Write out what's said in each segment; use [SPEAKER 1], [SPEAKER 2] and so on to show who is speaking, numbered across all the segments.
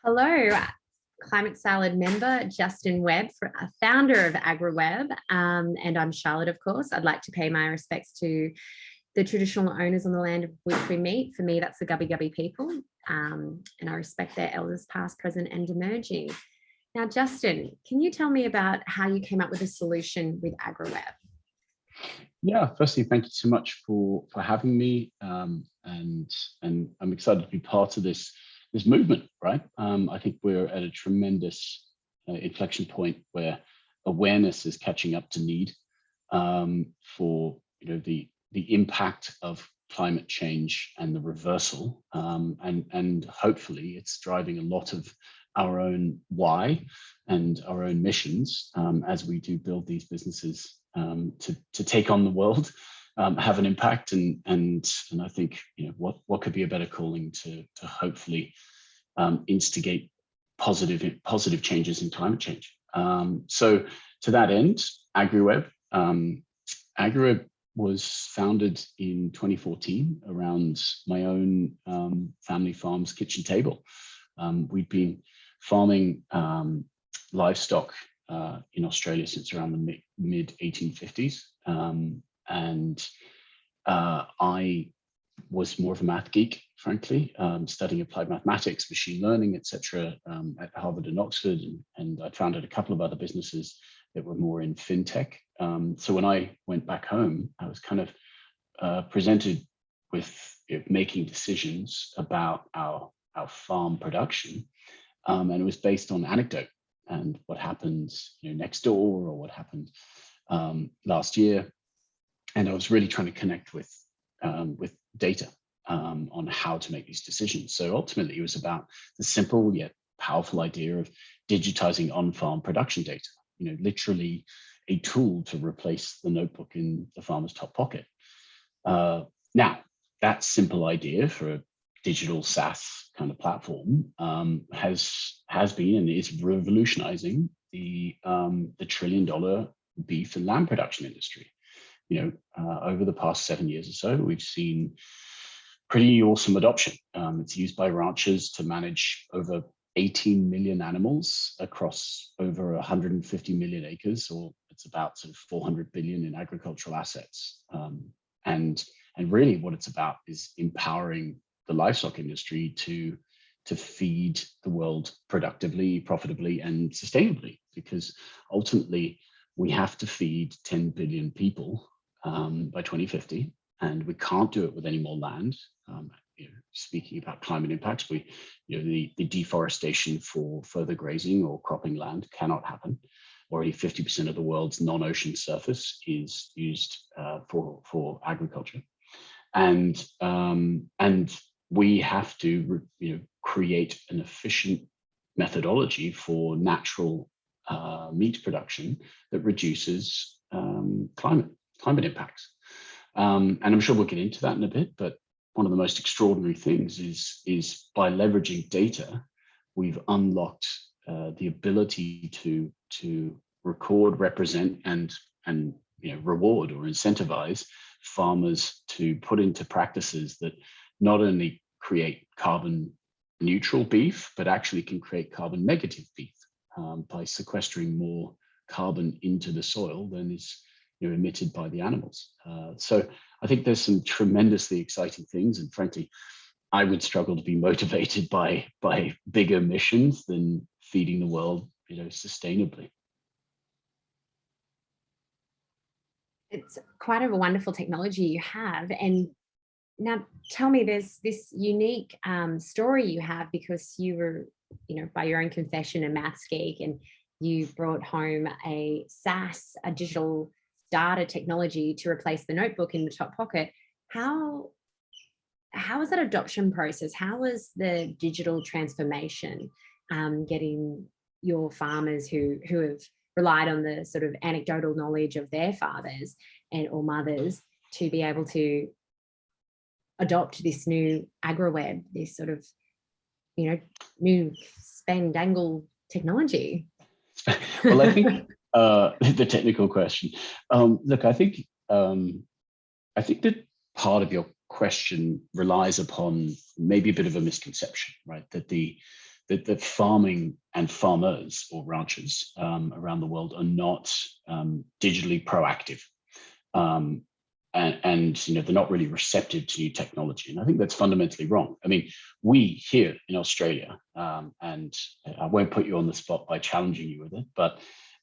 [SPEAKER 1] Hello, Climate Salad member Justin Webb, founder of AgriWebb, and I'm Charlotte, of course. I'd like to pay my respects to the traditional owners on the land of which we meet. For me, that's the Gubbi Gubbi people, and I respect their elders past, present, and emerging. Now, Justin, can you tell me about how you came up with a solution with AgriWebb?
[SPEAKER 2] Yeah, firstly, thank you so much for having me, and I'm excited to be part of this movement. Right, I think we're at a tremendous inflection point where awareness is catching up to need for the impact of climate change and the reversal, and hopefully it's driving a lot of our own why and our own missions as we do build these businesses to take on the world, have an impact, and I think what could be a better calling to hopefully instigate positive changes in climate change. So to that end, AgriWebb was founded in 2014 around my own family farm's kitchen table. We'd been farming livestock in Australia since around the mid 1850s, and I was more of a math geek, frankly, studying applied mathematics, machine learning, etc., at Harvard and Oxford, and I founded a couple of other businesses that were more in fintech. So when I went back home, I was kind of presented with making decisions about our farm production, and it was based on anecdote and what happened next door, or what happened last year, and I was really trying to connect with data on how to make these decisions. So ultimately, it was about the simple yet powerful idea of digitizing on-farm production data. Literally a tool to replace the notebook in the farmer's top pocket. Now, that simple idea for a digital SaaS kind of platform has been and is revolutionizing the $1 trillion beef and lamb production industry. Over the past 7 years or so, we've seen pretty awesome adoption. It's used by ranchers to manage over 18 million animals across over 150 million acres, or it's about sort of 400 billion in agricultural assets. And really what it's about is empowering the livestock industry to feed the world productively, profitably, and sustainably, because ultimately we have to feed 10 billion people by 2050, and we can't do it with any more land. Speaking about climate impacts, the deforestation for further grazing or cropping land cannot happen. Already 50% of the world's non-ocean surface is used for agriculture, and we have to create an efficient methodology for natural meat production that reduces climate impacts. And I'm sure we'll get into that in a bit, but one of the most extraordinary things is by leveraging data, we've unlocked the ability to record, represent, and reward or incentivize farmers to put into practices that not only create carbon neutral beef, but actually can create carbon negative beef by sequestering more carbon into the soil than is emitted by the animals. So I think there's some tremendously exciting things, and frankly, I would struggle to be motivated by bigger missions than feeding the world, sustainably.
[SPEAKER 1] It's quite a wonderful technology you have. And now tell me, there's this unique story you have, because you were, by your own confession, a maths geek, and you brought home a SaaS, a digital data technology to replace the notebook in the top pocket. How was that adoption process? How was the digital transformation getting your farmers who have relied on the sort of anecdotal knowledge of their fathers or mothers to be able to adopt this new AgriWebb, this sort of new spandangle technology?
[SPEAKER 2] Well, I think the technical question. Look, I think that part of your question relies upon maybe a bit of a misconception, right? That the that farming and farmers or ranchers around the world are not digitally proactive. And you know, they're not really receptive to new technology. And I think that's fundamentally wrong. I mean, we here in Australia, and I won't put you on the spot by challenging you with it, but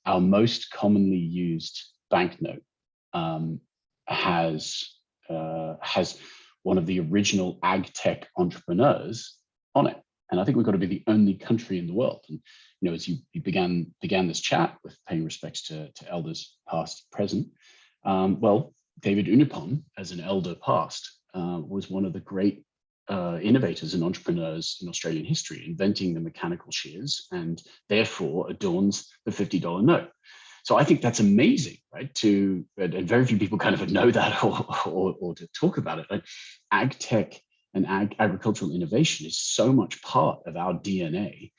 [SPEAKER 2] our most commonly used banknote has one of the original ag tech entrepreneurs on it. And I think we've got to be the only country in the world. And you know, as you began this chat with paying respects to elders past, present, well, David Unipon, as an elder past, was one of the great innovators and entrepreneurs in Australian history, inventing the mechanical shears, and therefore adorns the $50 note. So I think that's amazing, right? And very few people kind of know that or to talk about it. Like, ag tech and agricultural innovation is so much part of our DNA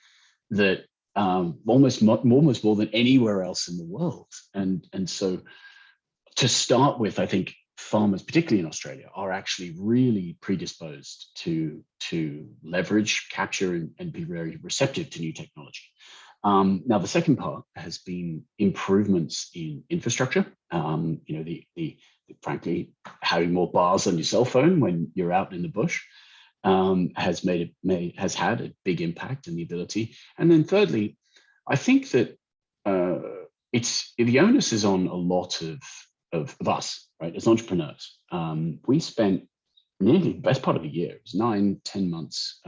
[SPEAKER 2] that almost more than anywhere else in the world. And so to start with, I think farmers, particularly in Australia, are actually really predisposed to leverage, capture, and be very receptive to new technology. Now, the second part has been improvements in infrastructure. You know, frankly, having more bars on your cell phone when you're out in the bush has had a big impact in the ability. And then thirdly, I think that the onus is on a lot of us, right, as entrepreneurs. We spent nearly the best part of a year, it was 9-10 months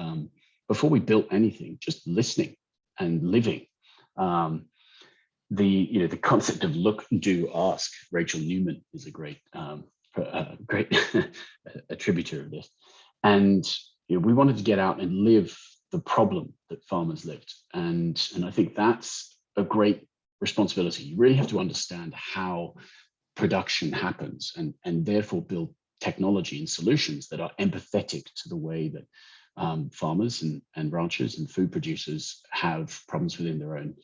[SPEAKER 2] before we built anything, just listening and living. The concept of look, do, ask. Rachel Newman is a great attributor of this. And you know, we wanted to get out and live the problem that farmers lived. And I think that's a great responsibility. You really have to understand how production happens and therefore build technology and solutions that are empathetic to the way that farmers and ranchers and food producers have problems within their own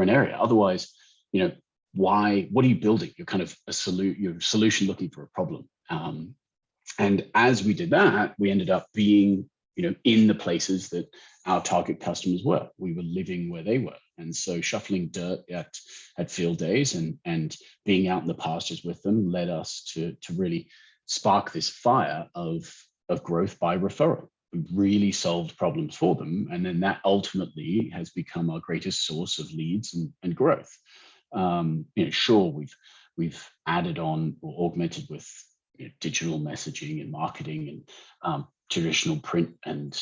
[SPEAKER 2] area. Otherwise, you know, what are you building? You're kind of you're a solution looking for a problem. And as we did that, we ended up being, you know, in the places that our target customers were. We were living where they were. And so shuffling dirt at field days and being out in the pastures with them led us to really spark this fire of growth by referral. We really solved problems for them. And then that ultimately has become our greatest source of leads and growth. You know, sure, we've added on or augmented with digital messaging and marketing and traditional print and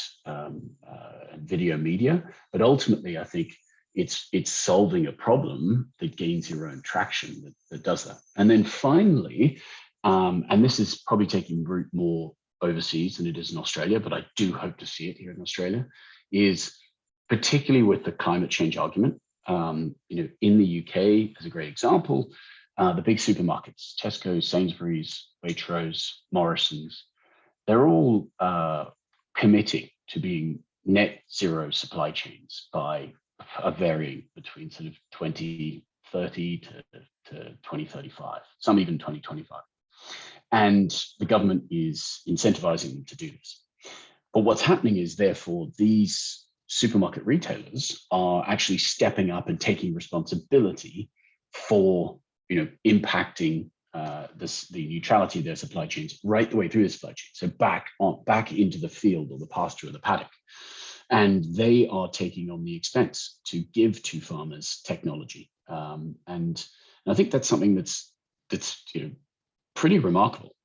[SPEAKER 2] video media, but ultimately, I think it's solving a problem that gains your own traction that does that. And then finally, and this is probably taking root more overseas than it is in Australia, but I do hope to see it here in Australia, is particularly with the climate change argument. You know, in the UK, as a great example, the big supermarkets, Tesco, Sainsbury's, Waitrose, Morrison's, they're all committing to being net zero supply chains by varying between sort of 2030 to 2035, some even 2025. And the government is incentivizing them to do this. But what's happening is, therefore, these supermarket retailers are actually stepping up and taking responsibility for, you know, impacting the neutrality of their supply chains right the way through the supply chain. So back into the field or the pasture or the paddock. And they are taking on the expense to give to farmers technology. And I think that's something that's you know, pretty remarkable,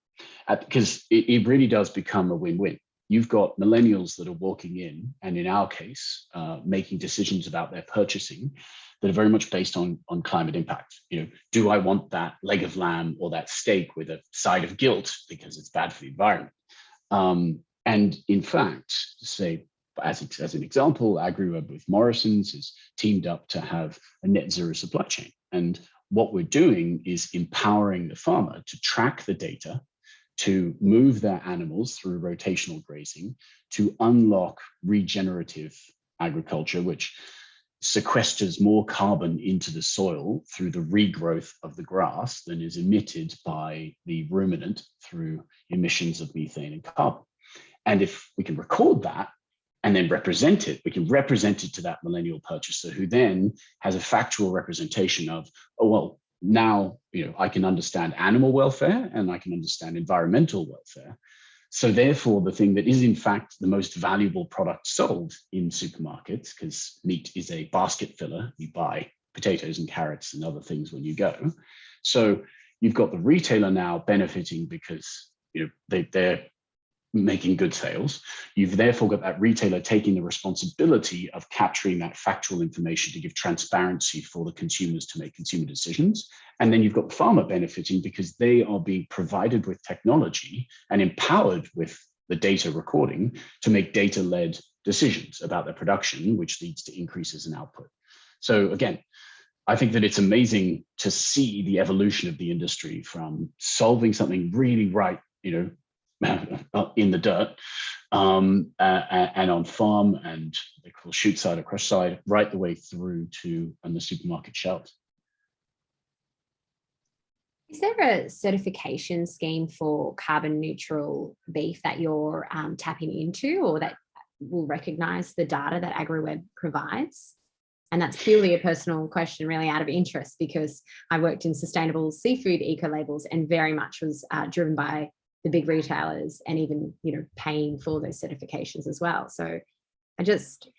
[SPEAKER 2] because it really does become a win-win. You've got millennials that are walking in, and in our case, making decisions about their purchasing that are very much based on climate impact. You know, do I want that leg of lamb or that steak with a side of guilt because it's bad for the environment? And in fact, say, as an example, AgriWebb with Morrison's is teamed up to have a net zero supply chain. And what we're doing is empowering the farmer to track the data, to move their animals through rotational grazing, to unlock regenerative agriculture, which sequesters more carbon into the soil through the regrowth of the grass than is emitted by the ruminant through emissions of methane and carbon. And if we can record that, and then represent it. We can represent it to that millennial purchaser who then has a factual representation of, oh, well, now, I can understand animal welfare and I can understand environmental welfare. So therefore, the thing that is in fact the most valuable product sold in supermarkets, because meat is a basket filler, you buy potatoes and carrots and other things when you go. So you've got the retailer now benefiting because they're making good sales. You've therefore got that retailer taking the responsibility of capturing that factual information to give transparency for the consumers to make consumer decisions. And then you've got the farmer benefiting because they are being provided with technology and empowered with the data recording to make data-led decisions about their production, which leads to increases in output. So again, I think that it's amazing to see the evolution of the industry from solving something really right, in the dirt, and on farm and they call shoot side or crush side, right the way through to on the supermarket shelves.
[SPEAKER 1] Is there a certification scheme for carbon neutral beef that you're tapping into, or that will recognise the data that AgriWebb provides? And that's purely a personal question, really out of interest, because I worked in sustainable seafood eco labels and very much was driven by the big retailers and even, paying for those certifications as well. So I just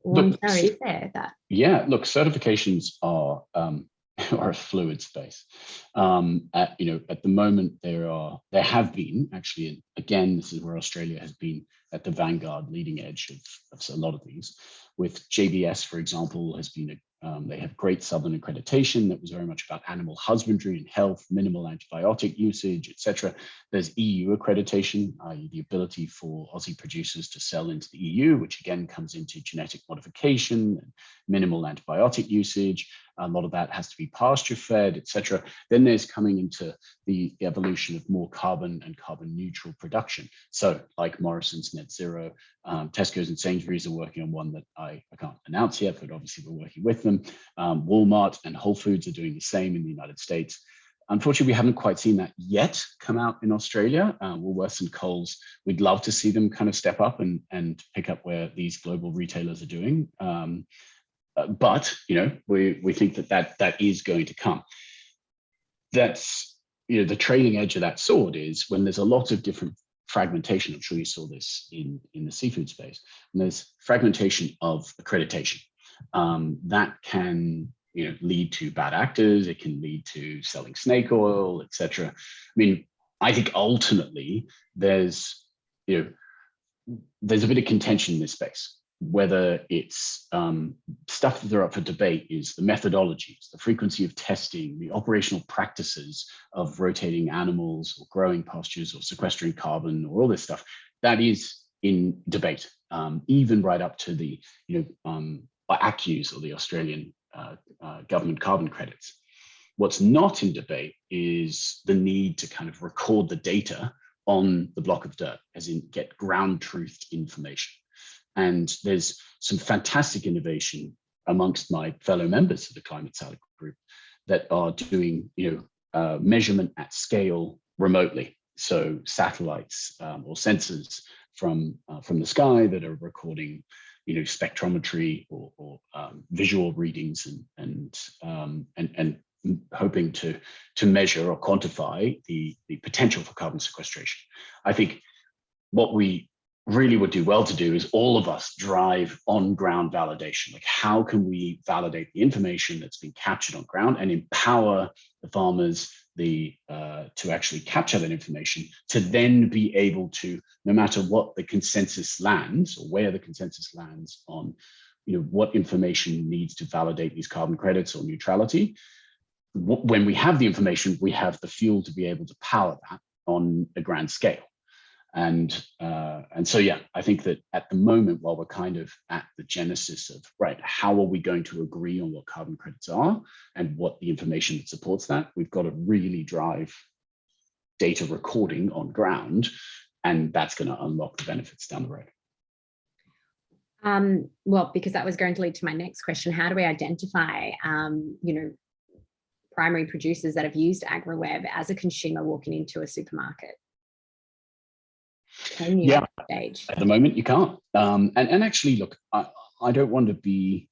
[SPEAKER 1] want to know, is there that?
[SPEAKER 2] Yeah, look, certifications are a fluid space. At the moment, there have been, actually, again, this is where Australia has been at the vanguard, leading edge of a lot of these. With JBS, for example, has been they have Great Southern accreditation that was very much about animal husbandry and health, minimal antibiotic usage, etc. There's EU accreditation, i.e. the ability for Aussie producers to sell into the EU, which again comes into genetic modification, and minimal antibiotic usage. A lot of that has to be pasture fed, etc. Then there's coming into the evolution of more carbon and carbon neutral production. So like Morrison's Net Zero, Tesco's and Sainsbury's are working on one that I can't announce yet, but obviously we're working with them. Walmart and Whole Foods are doing the same in the United States. Unfortunately, we haven't quite seen that yet come out in Australia. Woolworths and Coles, we'd love to see them kind of step up and pick up where these global retailers are doing. But we think that is going to come. That's the trailing edge of that sword is when there's a lot of different fragmentation. I'm sure you saw this in the seafood space. And there's fragmentation of accreditation that can lead to bad actors. It can lead to selling snake oil, etc. I mean, I think ultimately there's a bit of contention in this space. Whether it's stuff that are up for debate is the methodologies, the frequency of testing, the operational practices of rotating animals or growing pastures or sequestering carbon or all this stuff. That is in debate, even right up to the ACCUs or the Australian government carbon credits. What's not in debate is the need to kind of record the data on the block of dirt, as in get ground truth information. And there's some fantastic innovation amongst my fellow members of the Climate Salad Group that are doing, measurement at scale remotely. So satellites or sensors from the sky that are recording, spectrometry or visual readings and hoping to measure or quantify the potential for carbon sequestration. I think what we really would do well to do is all of us drive on ground validation. Like, how can we validate the information that's been captured on ground and empower the farmers to actually capture that information to then be able to, no matter what the consensus lands or where the consensus lands on, what information needs to validate these carbon credits or neutrality. When we have the information, we have the fuel to be able to power that on a grand scale. And so, yeah, I think that at the moment, while we're kind of at the genesis of, right, how are we going to agree on what carbon credits are and what the information that supports that, we've got to really drive data recording on ground, and that's going to unlock the benefits down the road.
[SPEAKER 1] Well, because that was going to lead to my next question. How do we identify, primary producers that have used AgriWebb as a consumer walking into a supermarket? Can you
[SPEAKER 2] Yeah,
[SPEAKER 1] at this stage?
[SPEAKER 2] at the moment you can't. And actually, look, I don't want to be.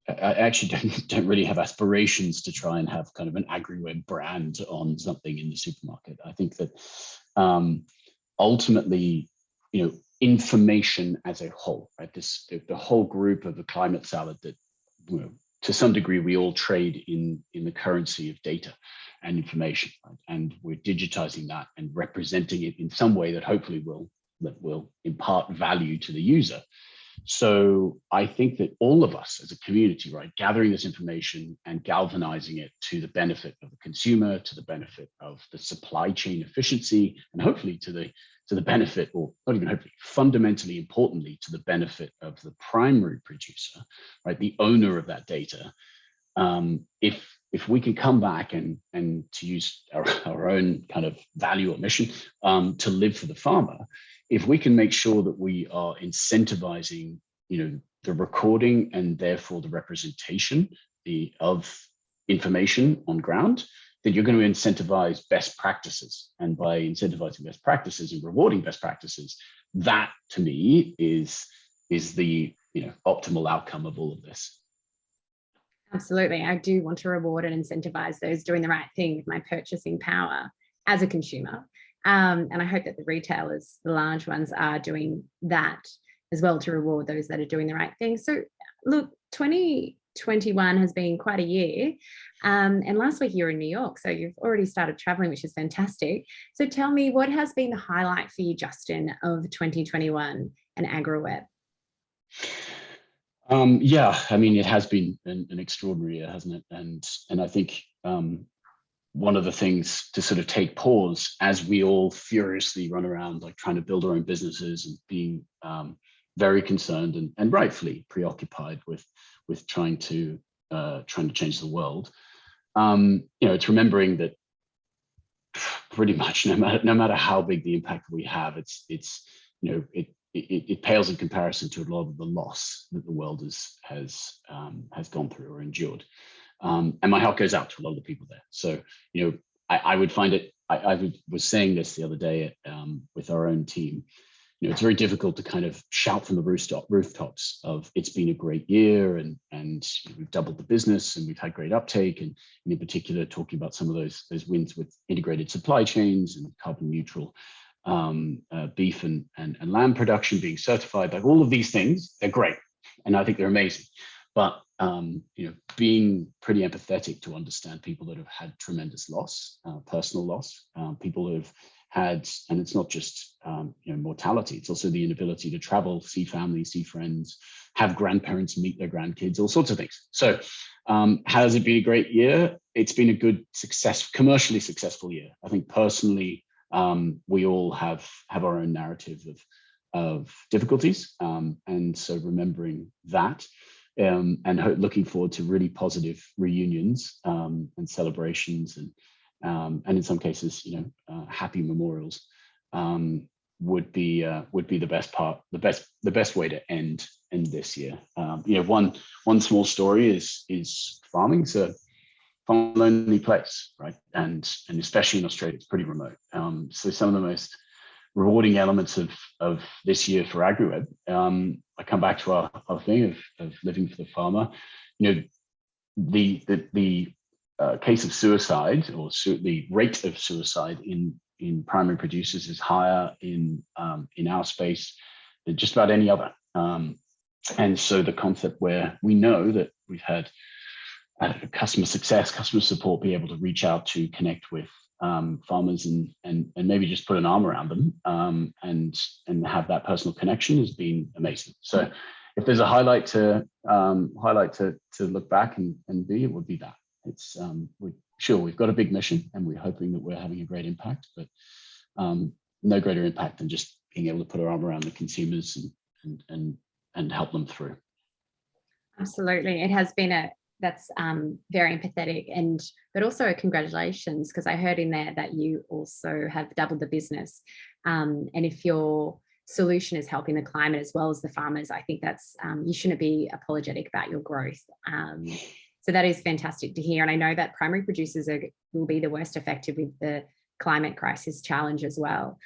[SPEAKER 2] I actually don't really have aspirations to try and have kind of an AgriWebb brand on something in the supermarket. I think that ultimately, information as a whole, right? The whole group of the climate salad that, to some degree, we all trade in the currency of data and information, right? And we're digitizing that and representing it in some way that hopefully will impart value to the user. So I think that all of us as a community, right, gathering this information and galvanizing it to the benefit of the consumer, to the benefit of the supply chain efficiency, and hopefully to the benefit, or not even hopefully, fundamentally importantly, to the benefit of the primary producer, right, the owner of that data. If we can come back and to use our own kind of value or mission, to live for the farmer, if we can make sure that we are incentivizing, the recording and therefore the representation of information on ground, then you're going to incentivize best practices. And by incentivizing best practices and rewarding best practices, that to me is the optimal outcome of all of this.
[SPEAKER 1] Absolutely. I do want to reward and incentivize those doing the right thing with my purchasing power as a consumer. And I hope that the retailers, the large ones, are doing that as well to reward those that are doing the right thing. So look, 2021 has been quite a year. And last week you were in New York, so you've already started traveling, which is fantastic. So tell me, what has been the highlight for you, Justin, of 2021 and AgriWebb?
[SPEAKER 2] Yeah, I mean, it has been an extraordinary year, hasn't it? And I think one of the things to sort of take pause as we all furiously run around, like trying to build our own businesses and being very concerned and rightfully preoccupied with trying to change the world. It's remembering that pretty much no matter how big the impact we have, it pales in comparison to a lot of the loss that the world has gone through or endured. And my heart goes out to a lot of the people there. So, I would find it, I was saying this the other day with our own team, it's very difficult to kind of shout from the rooftops of it's been a great year and we've doubled the business and we've had great uptake. And in particular, talking about some of those wins with integrated supply chains and carbon neutral beef and lamb production being certified, like all of these things, they're great. And I think they're amazing. But being pretty empathetic to understand people that have had tremendous loss, personal loss, people who have had, and it's not just mortality, it's also the inability to travel, see family, see friends, have grandparents meet their grandkids, all sorts of things. So has it been a great year? It's been a good commercially successful year. I think personally, we all have our own narrative of difficulties, and so remembering that. And looking forward to really positive reunions and celebrations, and in some cases, happy memorials would be the best part, the best way to end this year. One small story is farming's a lonely place, right? And especially in Australia, it's pretty remote. So some of the most rewarding elements of this year for AgriWebb, I come back to our thing of living for the farmer. The case of suicide, or the rate of suicide in primary producers is higher in our space than just about any other. And so the concept where we know that we've had customer success, customer support, be able to reach out to connect with farmers and maybe just put an arm around them and have that personal connection has been amazing. So if there's a highlight to look back and be, it would be that. It's we've got a big mission and we're hoping that we're having a great impact, but no greater impact than just being able to put our arm around the consumers and help them through.
[SPEAKER 1] Absolutely. It has been that's very empathetic, but also congratulations, because I heard in there that you also have doubled the business. And if your solution is helping the climate as well as the farmers, I think that's you shouldn't be apologetic about your growth. So that is fantastic to hear. And I know that primary producers will be the worst affected with the climate crisis challenge as well.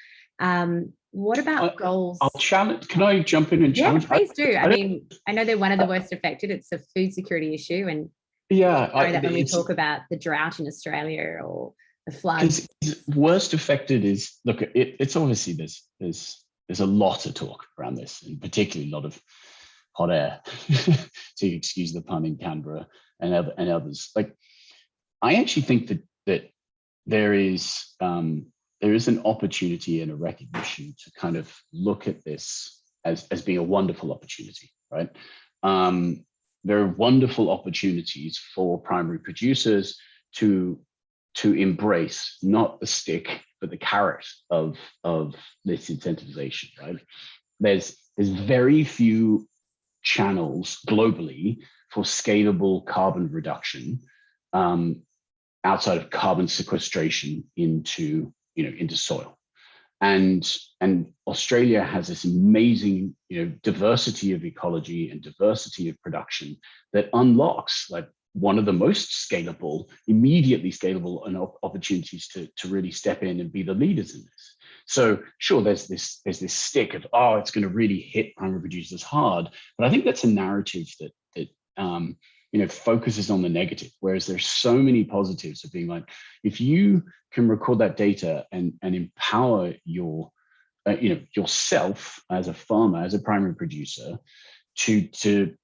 [SPEAKER 1] What about goals?
[SPEAKER 2] I'll challenge. Can I jump in and
[SPEAKER 1] Yeah,
[SPEAKER 2] challenge?
[SPEAKER 1] please do. I mean, I know they're one of the worst affected. It's a food security issue, and
[SPEAKER 2] Yeah,
[SPEAKER 1] I know that when we talk about the drought in Australia or the floods,
[SPEAKER 2] because worst affected is, look, it's obviously there's a lot of talk around this, and particularly a lot of hot air, to excuse the pun, in Canberra and others. Like, I actually think that there is an opportunity and a recognition to kind of look at this as being a wonderful opportunity, right? There are wonderful opportunities for primary producers to embrace not the stick but the carrot of this incentivization, right? There's very few channels globally for scalable carbon reduction, outside of carbon sequestration into soil. And Australia has this amazing diversity of ecology and diversity of production that unlocks like one of the most scalable, immediately scalable opportunities to really step in and be the leaders in this. So sure, there's this stick of, oh, it's going to really hit primary producers hard, but I think that's a narrative that focuses on the negative, whereas there's so many positives of being like, if you can record that data and empower yourself as a farmer, as a primary producer, to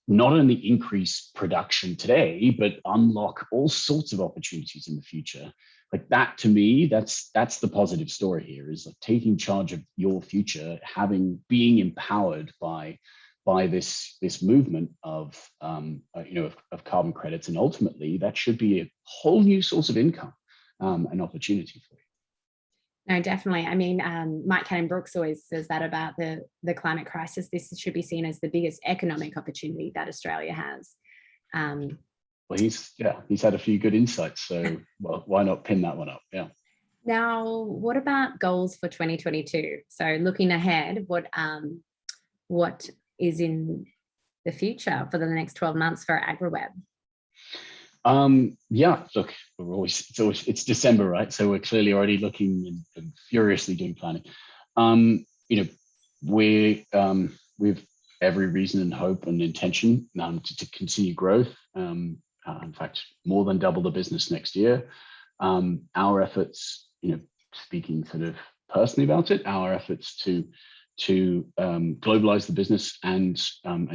[SPEAKER 2] not only increase production today, but unlock all sorts of opportunities in the future. Like that, to me, that's the positive story here, is like taking charge of your future, being empowered by this movement of carbon credits, and ultimately that should be a whole new source of income, and opportunity for you.
[SPEAKER 1] No, definitely. I mean, Mike Cannon-Brookes always says that about the climate crisis. This should be seen as the biggest economic opportunity that Australia has.
[SPEAKER 2] Well, he's had a few good insights, so well, why not pin that one up? Yeah.
[SPEAKER 1] Now, what about goals for 2022? So looking ahead, what is in the future for the next 12 months for AgriWebb?
[SPEAKER 2] Yeah, look, it's December, right? So we're clearly already looking and furiously doing planning. We've every reason and hope and intention to continue growth. In fact, more than double the business next year. Our efforts, speaking sort of personally about it, our efforts to globalize the business and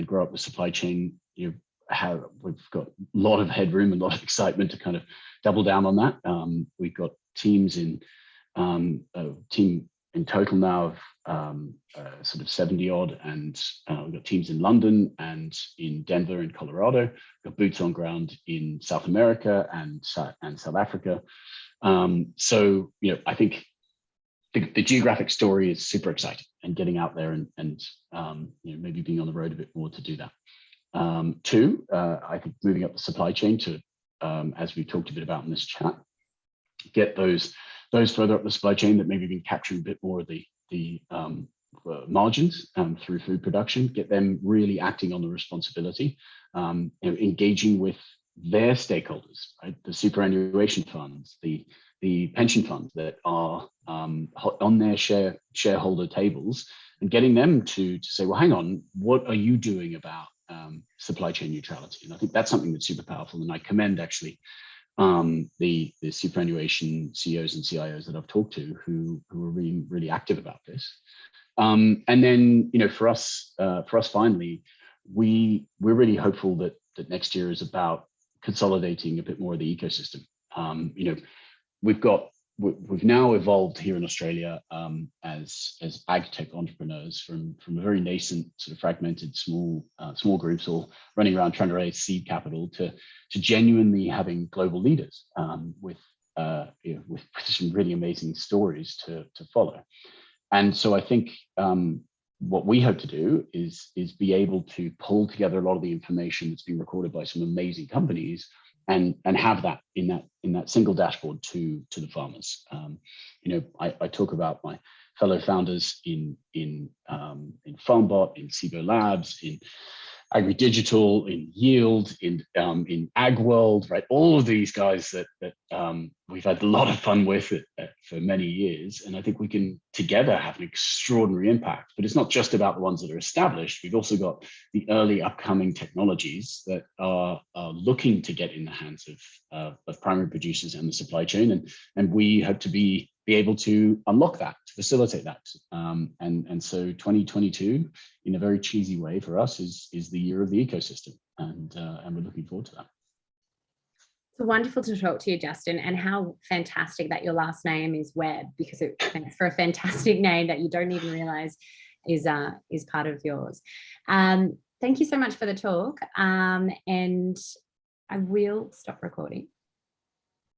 [SPEAKER 2] grow up the supply chain, we've got a lot of headroom and a lot of excitement to kind of double down on that. We've got teams in total now of sort of 70 odd, and we've got teams in London and in Denver and Colorado. We've got boots on ground in South America and South Africa. So I think the geographic story is super exciting, and getting out there and maybe being on the road a bit more to do that. Two, I think moving up the supply chain to, as we talked a bit about in this chat, get those further up the supply chain that maybe been capturing a bit more of the margins through food production, get them really acting on the responsibility, engaging with their stakeholders, right? The superannuation funds, the pension funds that are on their shareholder tables, and getting them to say, well, hang on, what are you doing about supply chain neutrality? And I think that's something that's super powerful. And I commend actually the superannuation CEOs and CIOs that I've talked to who are really, really active about this. And then, for us finally, we're really hopeful that next year is about consolidating a bit more of the ecosystem. We've now evolved here in Australia as ag tech entrepreneurs from a very nascent, sort of fragmented, small groups all running around trying to raise seed capital to genuinely having global leaders with some really amazing stories to follow. And so I think what we hope to do is be able to pull together a lot of the information that's been recorded by some amazing companies and have that in that single dashboard to the farmers. I talk about my fellow founders in FarmBot, in SIBO Labs, in AgriDigital, in Yield, in AgWorld, right? All of these guys that we've had a lot of fun with for many years, and I think we can together have an extraordinary impact. But it's not just about the ones that are established. We've also got the early upcoming technologies that are looking to get in the hands of primary producers and the supply chain, and we hope to be able to unlock that, to facilitate that. And so 2022, in a very cheesy way for us, is the year of the ecosystem, and we're looking forward to that.
[SPEAKER 1] It's wonderful to talk to you, Justin, and how fantastic that your last name is Webb, because it stands for a fantastic name that you don't even realize is part of yours. Thank you so much for the talk, and I will stop recording.